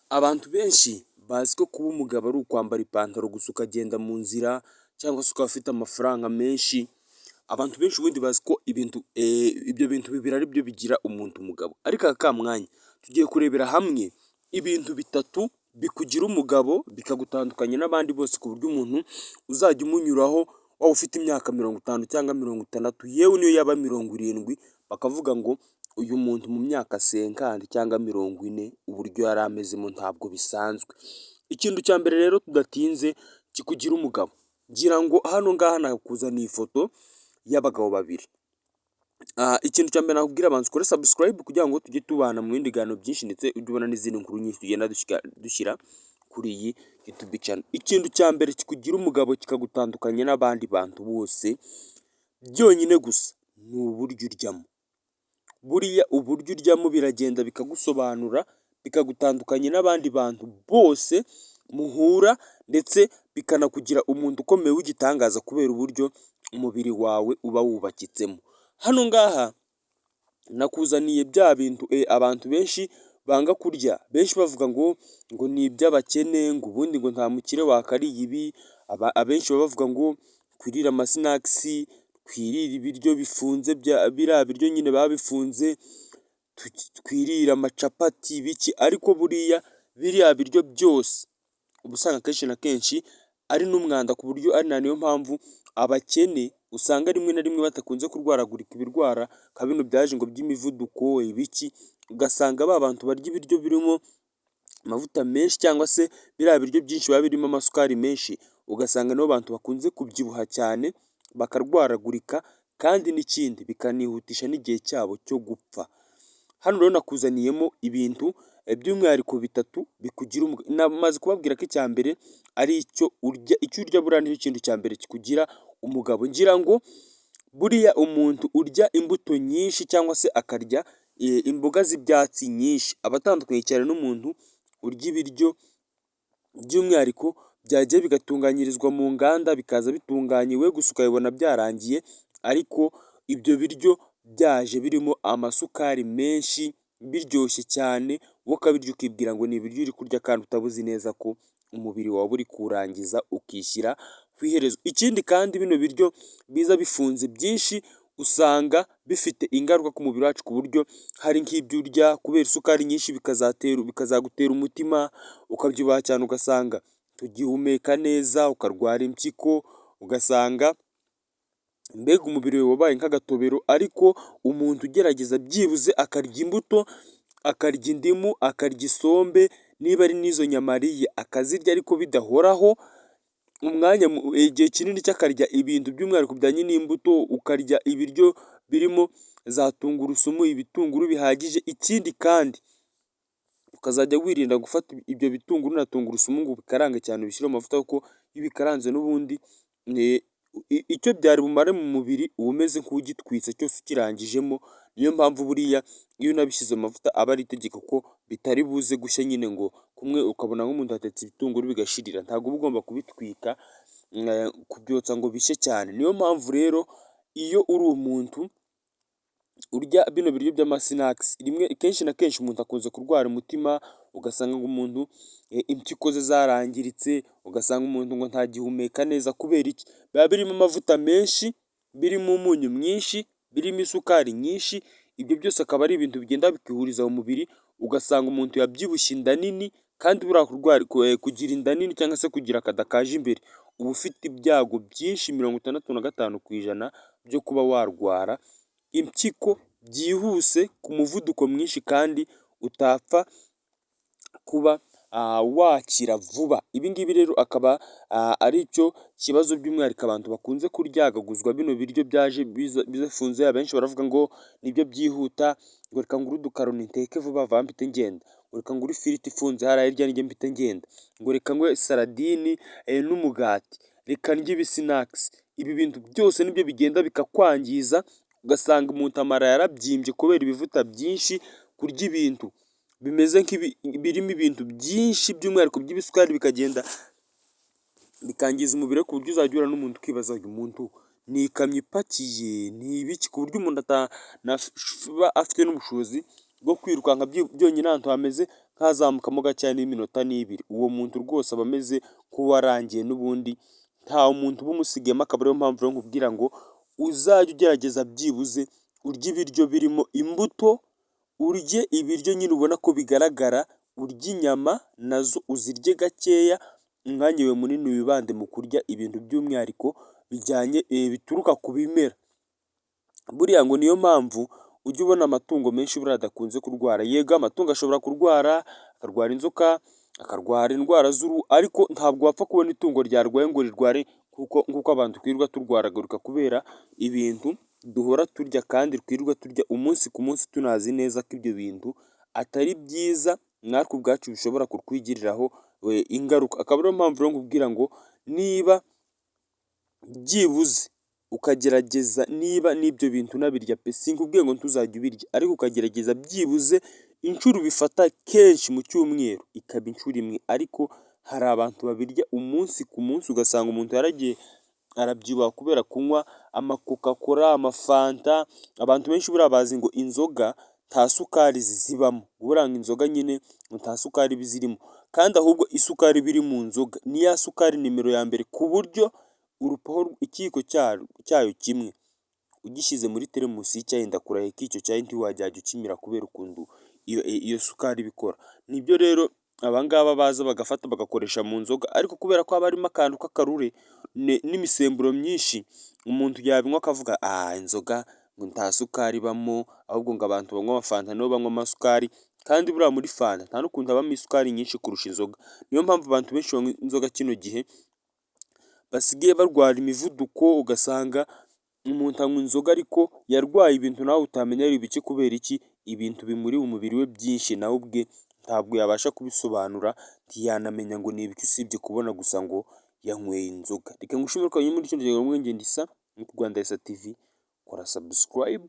Abantu benshi bazi ko kuba umugabo ari ukwambara ipantaro gusa ukagenda mu nzira cyangwa se ukaba ufite amafaranga menshi. Abantu benshi ubundi bazi ko ibyo bintu bibiri ari byo bigira umuntu umugabo. Ariko aka mwanya tugiye kurebera hamwe ibintu bitatu bikugira umugabo bikagutandukanya n'abandi bose, ku buryo umuntu uzajya umunyuraho waba ufite imyaka 50 cyangwa 60 yewe niyo yaba 70, bakavuga ngo uyu muntu mu myaka 50 cyangwa 40 uburyo yari amezemo ntabwo bisanzwe. Ikintu cya mbere rero tudatinze kikugira umugabo, ngira ngo hano ngaha nakuzaniye ifoto y'abagabo babiri. Ikintu cya mbere nakubwira, abanza ukore subscribe kugira ngo tujye tubana mu bindi biganiro byinshi, ndetse ujye ubona n'izindi nkuru nyinshi tugenda dushyira kuri iyi YouTube channel. Ikintu cya mbere kikugira umugabo kikagutandukanya n'abandi bantu bose byonyine gusa ni uburyo uryamo. Buriya uburyo uryamo biragenda bikagusobanura, bikagutandukanya n'abandi bantu bose muhura, ndetse bikanakugira umuntu ukomeye w'igitangaza kubera uburyo umubiri wawe uba wubakitsemo. Hano ngaha nakuzaniye bya bintu abantu benshi banga kurya, benshi bavuga ngo ni iby'abakene, ngo ubundi ngo nta mukire wakariye ibi. Abenshi baba bavuga ngo twirire amasinakisi, twirire ibiryo bifunze, biriya biryo nyine baba bifunze, twirire amacapati biki. Ariko buriya biriya biryo byose uba usanga akenshi na kenshi ari n'umwanda, ku buryo ari na niyo mpamvu abakene usanga rimwe na rimwe batakunze kurwaragurika ibirwara nka bino byaje ngo by'imivuduko ibiki. Ugasanga ba bantu barya ibiryo birimo amavuta menshi cyangwa se biriya biryo byinshi biba birimo amasukari menshi, ugasanga nibo bantu bakunze kubyibuha cyane bakarwaragurika, kandi n'ikindi bikanihutisha n'igihe cyabo cyo gupfa. Hano rero nakuzaniyemo ibintu by'umwihariko bitatu bikugira umugabo. Namaze kubabwira ko icya mbere ari icyo urya. Icyo urya buriya nicyo kintu cya mbere kikugira umugabo. Ngira ngo buriya umuntu urya imbuto nyinshi cyangwa se akarya imboga z'ibyatsi nyinshi aba atandukanye cyane n'umuntu urya ibiryo by'umwihariko byagiye bigatunganyirizwa mu nganda bikaza bitunganye, we gusa ukabibona byarangiye, ariko ibyo biryo byaje birimo amasukari menshi biryoshye cyane, wowe ukabirya ukibwira ngo ni ibiryo uri kurya kandi utabuzi neza ko umubiri wawe uri kurangiza ukishyira ku iherezo. Ikindi kandi bino biryo biza bifunze byinshi usanga bifite ingaruka ku mubiri wacu, ku buryo hari nk'ibyo urya kubera isukari nyinshi bikazagutera umutima ukabyibuha cyane, ugasanga tugihumeka neza, ukarwara impyiko, ugasanga mbega umubiri wawe wabaye nk'agatobero. Ariko umuntu ugerageza byibuze akarya imbuto, akarya indimu, akarya isombe, niba ari n'izo nyama ariye akazirya ariko bidahoraho igihe kinini cy'akarya ibintu by'umwihariko bijyanye n'imbuto, ukarya ibiryo birimo za tungurusumu, ibitunguru bihagije. Ikindi kandi ukazajya wirinda gufata ibyo bitunguru na tungurusumu ngo ubikarange cyane ubishyire mu mavuta, kuko iyo ubikaranze n'ubundi icyo byari bumare mu mubiri uba umeze nk'ugitwitse cyose ukirangijemo. Niyo mpamvu buriya iyo unabishyize mu mavuta aba ari itegeko ko bitari buze gushya nyine ngo kumwe ukabona nk'umuntu atetse ibitunguru bigashirira. Ntabwo uba ugomba kubitwika kubyotsa ngo bishye cyane. Niyo mpamvu rero iyo uri umuntu urya bino biryo by'amasinakisi, kenshi na kenshi umuntu akunze kurwara umutima, ugasanga ngo umuntu impyiko ze zarangiritse, ugasanga umuntu ngo ntagihumeka neza. Kubera iki? Biba birimo amavuta menshi, birimo umunyu mwinshi, birimo isukari nyinshi. Ibyo byose akaba ari ibintu bigenda bikihuriza mu mubiri, ugasanga umuntu yabyibushye inda nini. Kandi buriya kugira inda nini cyangwa se kugira akada kaje imbere uba ufite ibyago byinshi 65% byo kuba warwara impyiko byihuse ku muvuduko mwinshi, kandi utapfa kuba wakira vuba. Ibi ngibi rero akaba ari cyo kibazo by'umwihariko abantu bakunze kuryagaguzwa bino biryo byaje bifunze. Abenshi baravuga ngo nibyo byihuta, ngo reka ngure udukaroni nteke vuba vuba mpite ngenda, ngo reka ngure ifiriti ifunze hariya hirya njye mpite ngenda, ngo reka ngure saladini n'umugati, reka ndye ibisinakisi. Ibi bintu byose nibyo bigenda bikakwangiza, ugasanga umuntu amara yarabyimbye kubera ibivuta byinshi. Kurya ibintu bimeze birimo ibintu byinshi by'umwihariko by'ibisukari bikagenda bikangiza umubiri, ku buryo uzajya uhura n'umuntu ukibaza uyu muntu ni ikamyo ipakiye ni ibiki, ku buryo umuntu ataba afite n'ubushobozi bwo kwirukanka byonyine ahantu hameze nk'azamukamo gakeya n'iminota n'ibiri, uwo muntu rwose aba ameze nk'uwarangiye n'ubundi nta muntu uba umusigiyemo, akaba ariyo mpamvu rero nkubwira ngo uzajye ugerageza byibuze urye ibiryo birimo imbuto, urye ibiryo nyine ubona ko bigaragara, urye inyama nazo uzirye gakeya, umwanya wawe munini wibande mu kurya ibintu by'umwihariko bijyanye bituruka ku bimera. Buriya ngo niyo mpamvu ujya ubona amatungo menshi buriya adakunze kurwara. Yego amatungo ashobora kurwara, akarwara inzoka, akarwara indwara z'uruhu, ariko ntabwo wapfa kubona itungo ryarwaye ngo rirware nk'uko abantu twirirwa turwaragurika kubera ibintu duhora turya kandi twirirwa turya umunsi ku munsi, tunazi neza ko ibyo bintu atari byiza, natwe ubwacu bishobora kutwigiriraho ingaruka. Akaba ariyo mpamvu rero nkubwira ngo niba byibuze ukagerageza, niba n'ibyo bintu unabirya pe, sinkubwiye ngo ntuzajye ubirya, ariko ukagerageza byibuze inshuro ubifata kenshi mu cyumweru ikaba inshuro imwe, ariko hari abantu babirya umunsi ku munsi ugasanga umuntu yaragiye arabyibuha kubera kunywa amakokakora, amafanta. Abantu benshi buriya bazi ngo inzoga nta sukari zibamo, buriya ngo inzoga nyine nta sukari iba izirimo, kandi ahubwo isukari iba iri mu nzoga ni ya sukari nimero ya mbere, ku buryo ikiyiko cyayo kimwe ugishyize muri teremusi y'icyayi ndakurahiye ko icyo cyayi ntiwajya ukimira kubera ukuntu iyo sukari ibikora. Nibyo rero aba ngaba baza bagafata bagakoresha mu nzoga, ariko kubera ko haba harimo akantu k'akarure n'imisemburo myinshi, umuntu yabinywa akavuga inzoga ngo nta sukari ibamo, ahubwo ngo abantu banywa amafanta nibo banywa amasukari, kandi buriya muri fanta nta n'ukuntu habamo isukari nyinshi kurusha inzoga. Niyo mpamvu abantu benshi banywa inzoga kino gihe basigaye barwara imivuduko, ugasanga umuntu anywa inzoga ariko yarwaye ibintu nawe utamenya ari ibiki kubera iki, ibintu bimuri mu mubiri we byinshi nawe ubwe ntabwo yabasha kubisobanura, ntiyanamenya ngo ni ibiki usibye kubona gusa ngo yanyweye inzoga. Reka ngushimire ko wabonye muri kino kiganiro, ngenda isa mu Rwanda TV, kora subscribe.